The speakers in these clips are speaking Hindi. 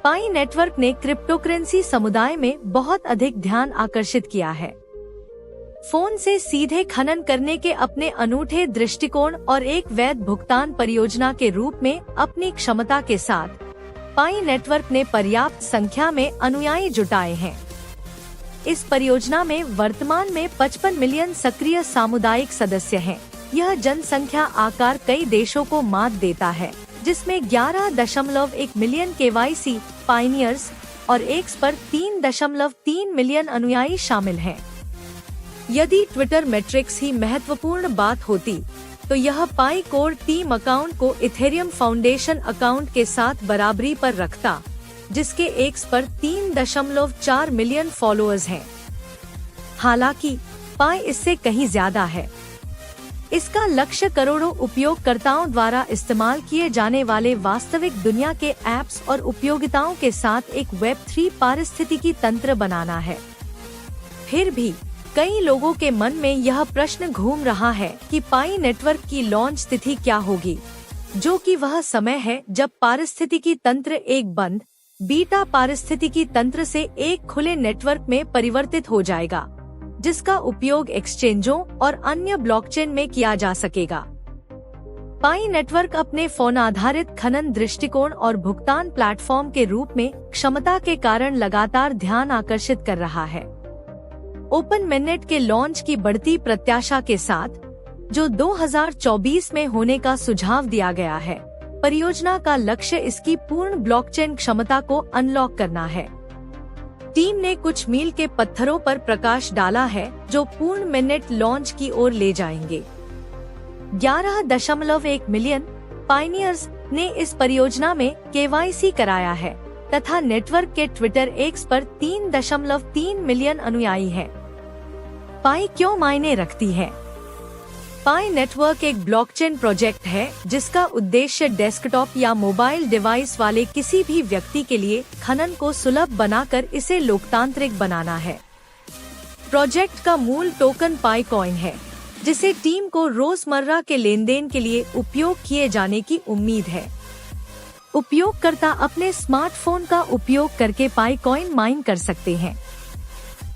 पाई नेटवर्क ने क्रिप्टोकरेंसी समुदाय में बहुत अधिक ध्यान आकर्षित किया है। फोन से सीधे खनन करने के अपने अनूठे दृष्टिकोण और एक वैध भुगतान परियोजना के रूप में अपनी क्षमता के साथ पाई नेटवर्क ने पर्याप्त संख्या में अनुयायी जुटाए हैं। इस परियोजना में वर्तमान में 55 मिलियन सक्रिय सामुदायिक सदस्य हैं। यह जनसंख्या आकार कई देशों को मात देता है, जिसमें 11.1 मिलियन KYC पायनियर्स और X पर 3.3 मिलियन अनुयायी शामिल हैं। यदि ट्विटर मैट्रिक्स ही महत्वपूर्ण बात होती तो यह पाई कोर टीम अकाउंट को इथेरियम फाउंडेशन अकाउंट के साथ बराबरी पर रखता, जिसके X पर 3.4 मिलियन फॉलोअर्स हैं। हालांकि पाई इससे कहीं ज्यादा है। इसका लक्ष्य करोड़ों उपयोगकर्ताओं द्वारा इस्तेमाल किए जाने वाले वास्तविक दुनिया के ऐप्स और उपयोगिताओं के साथ एक Web3 पारिस्थितिकी तंत्र बनाना है। फिर भी कई लोगों के मन में यह प्रश्न घूम रहा है कि पाई नेटवर्क की लॉन्च तिथि क्या होगी, जो कि वह समय है जब पारिस्थितिकी तंत्र एक बंद बीटा पारिस्थितिकी तंत्र से एक खुले नेटवर्क में परिवर्तित हो जाएगा, जिसका उपयोग एक्सचेंजों और अन्य ब्लॉकचेन में किया जा सकेगा। पाई नेटवर्क अपने फोन आधारित खनन दृष्टिकोण और भुगतान प्लेटफॉर्म के रूप में क्षमता के कारण लगातार ध्यान आकर्षित कर रहा है। ओपन मेननेट के लॉन्च की बढ़ती प्रत्याशा के साथ, जो 2024 में होने का सुझाव दिया गया है, परियोजना का लक्ष्य इसकी पूर्ण ब्लॉकचेन क्षमता को अनलॉक करना है। टीम ने कुछ मील के पत्थरों पर प्रकाश डाला है जो पूर्ण मेननेट लॉन्च की ओर ले जाएंगे। 11.1 मिलियन पायनियर्स ने इस परियोजना में KYC कराया है तथा नेटवर्क के ट्विटर X पर 3.3 मिलियन अनुयायी हैं। पाई क्यों मायने रखती है? पाई नेटवर्क एक ब्लॉकचेन प्रोजेक्ट है जिसका उद्देश्य डेस्कटॉप या मोबाइल डिवाइस वाले किसी भी व्यक्ति के लिए खनन को सुलभ बनाकर इसे लोकतांत्रिक बनाना है। प्रोजेक्ट का मूल टोकन पाई कॉइन है, जिसे टीम को रोजमर्रा के लेनदेन के लिए उपयोग किए जाने की उम्मीद है। उपयोगकर्ता अपने स्मार्टफोन का उपयोग करके पाई कॉइन माइन कर सकते हैं।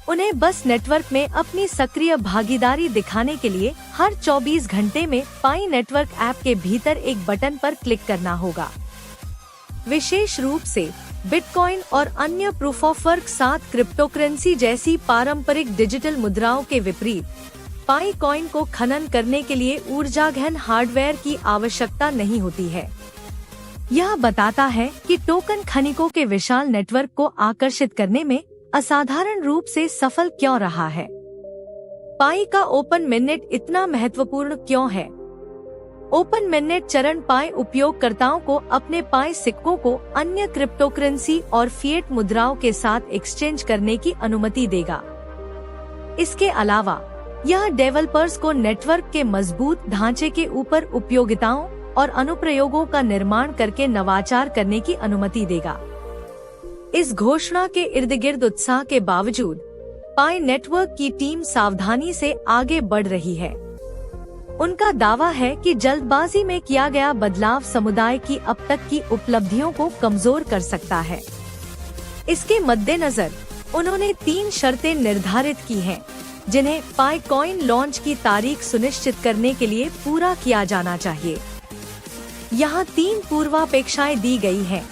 उन्हें बस नेटवर्क में अपनी सक्रिय भागीदारी दिखाने के लिए हर 24 घंटे में पाई नेटवर्क ऐप के भीतर एक बटन पर क्लिक करना होगा। विशेष रूप से बिटकॉइन और अन्य प्रूफ ऑफ वर्क साथ क्रिप्टोकरेंसी जैसी पारंपरिक डिजिटल मुद्राओं के विपरीत, पाई कॉइन को खनन करने के लिए ऊर्जागहन हार्डवेयर की आवश्यकता नहीं होती है। यह बताता है कि टोकन खनिकों के विशाल नेटवर्क को आकर्षित करने में असाधारण रूप से सफल क्यों रहा है। पाई का ओपन मेननेट इतना महत्वपूर्ण क्यों है? ओपन मेननेट चरण पाई उपयोगकर्ताओं को अपने पाई सिक्कों को अन्य क्रिप्टोकरेंसी और फिएट मुद्राओं के साथ एक्सचेंज करने की अनुमति देगा। इसके अलावा यह डेवलपर्स को नेटवर्क के मजबूत ढांचे के ऊपर उपयोगिताओं और अनुप्रयोगों का निर्माण करके नवाचार करने की अनुमति देगा। इस घोषणा के इर्द गिर्द उत्साह के बावजूद पाई नेटवर्क की टीम सावधानी से आगे बढ़ रही है। उनका दावा है कि जल्दबाजी में किया गया बदलाव समुदाय की अब तक की उपलब्धियों को कमजोर कर सकता है। इसके मद्देनजर उन्होंने 3 शर्तें निर्धारित की हैं, जिन्हें पाई कॉइन लॉन्च की तारीख सुनिश्चित करने के लिए पूरा किया जाना चाहिए। यहाँ 3 पूर्वापेक्षाएं दी गई हैं,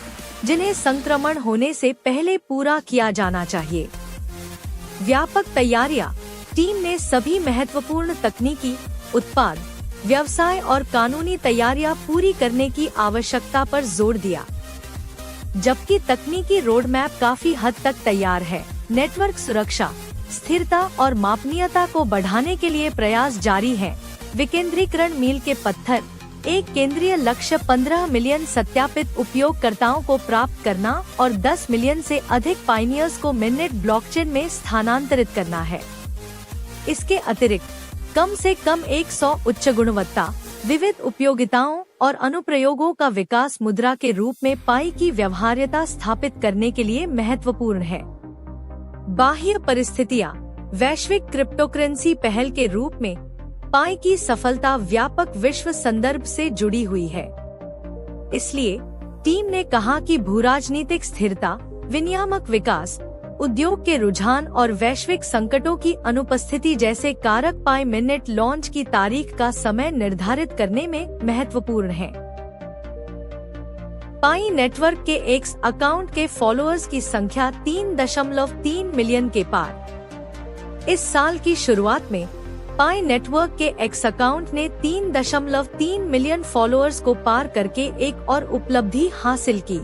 जिन्हें संक्रमण होने से पहले पूरा किया जाना चाहिए। व्यापक तैयारियां। टीम ने सभी महत्वपूर्ण तकनीकी, उत्पाद, व्यवसाय और कानूनी तैयारियां पूरी करने की आवश्यकता पर जोर दिया। जबकि तकनीकी रोडमैप काफी हद तक तैयार है, नेटवर्क सुरक्षा, स्थिरता और मापनीयता को बढ़ाने के लिए प्रयास जारी हैं। विकेंद्रीकरण मील के पत्थर। एक केंद्रीय लक्ष्य 15 मिलियन सत्यापित उपयोगकर्ताओं को प्राप्त करना और 10 मिलियन से अधिक पायनियर्स को मेननेट ब्लॉकचेन में स्थानांतरित करना है। इसके अतिरिक्त कम से कम 100 उच्च गुणवत्ता, विविध उपयोगिताओं और अनुप्रयोगों का विकास मुद्रा के रूप में पाई की व्यवहार्यता स्थापित करने के लिए महत्वपूर्ण है। बाह्य परिस्थितियां। वैश्विक क्रिप्टोकरेंसी पहल के रूप में पाई की सफलता व्यापक विश्व संदर्भ से जुड़ी हुई है। इसलिए टीम ने कहा कि भूराजनीतिक स्थिरता, विनियामक विकास, उद्योग के रुझान और वैश्विक संकटों की अनुपस्थिति जैसे कारक पाई मिनट लॉन्च की तारीख का समय निर्धारित करने में महत्वपूर्ण हैं। पाई नेटवर्क के एक्स अकाउंट के फॉलोअर्स की संख्या 3.3 मिलियन के पार। इस साल की शुरुआत में पाई नेटवर्क के एक्स अकाउंट ने 3.3 मिलियन फॉलोअर्स को पार करके एक और उपलब्धि हासिल की।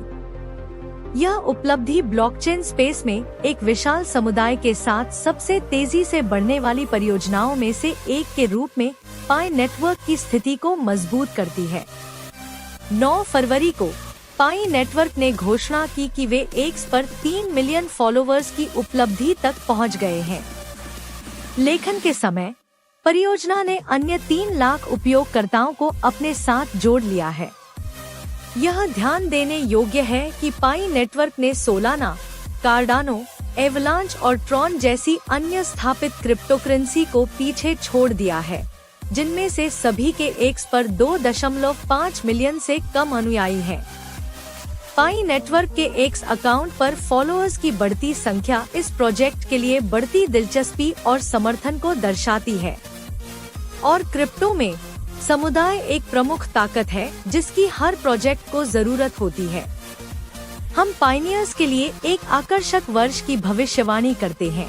यह उपलब्धि ब्लॉकचेन स्पेस में एक विशाल समुदाय के साथ सबसे तेजी से बढ़ने वाली परियोजनाओं में से एक के रूप में पाई नेटवर्क की स्थिति को मजबूत करती है। 9 फरवरी को पाई नेटवर्क ने घोषणा की कि वे एक्स पर 3 मिलियन फॉलोअर्स की उपलब्धि तक पहुंच गए हैं। लेखन के समय परियोजना ने अन्य 3 लाख उपयोगकर्ताओं को अपने साथ जोड़ लिया है। यह ध्यान देने योग्य है कि पाई नेटवर्क ने सोलाना, कार्डानो, एवलांच और ट्रॉन जैसी अन्य स्थापित क्रिप्टोकरेंसी को पीछे छोड़ दिया है, जिनमें से सभी के एक्स पर 2.5 मिलियन से कम अनुयायी हैं। पाई नेटवर्क के एक्स अकाउंट पर फॉलोअर्स की बढ़ती संख्या इस प्रोजेक्ट के लिए बढ़ती दिलचस्पी और समर्थन को दर्शाती है। और क्रिप्टो में समुदाय एक प्रमुख ताकत है जिसकी हर प्रोजेक्ट को जरूरत होती है। हम पायनियर्स के लिए एक आकर्षक वर्ष की भविष्यवाणी करते हैं।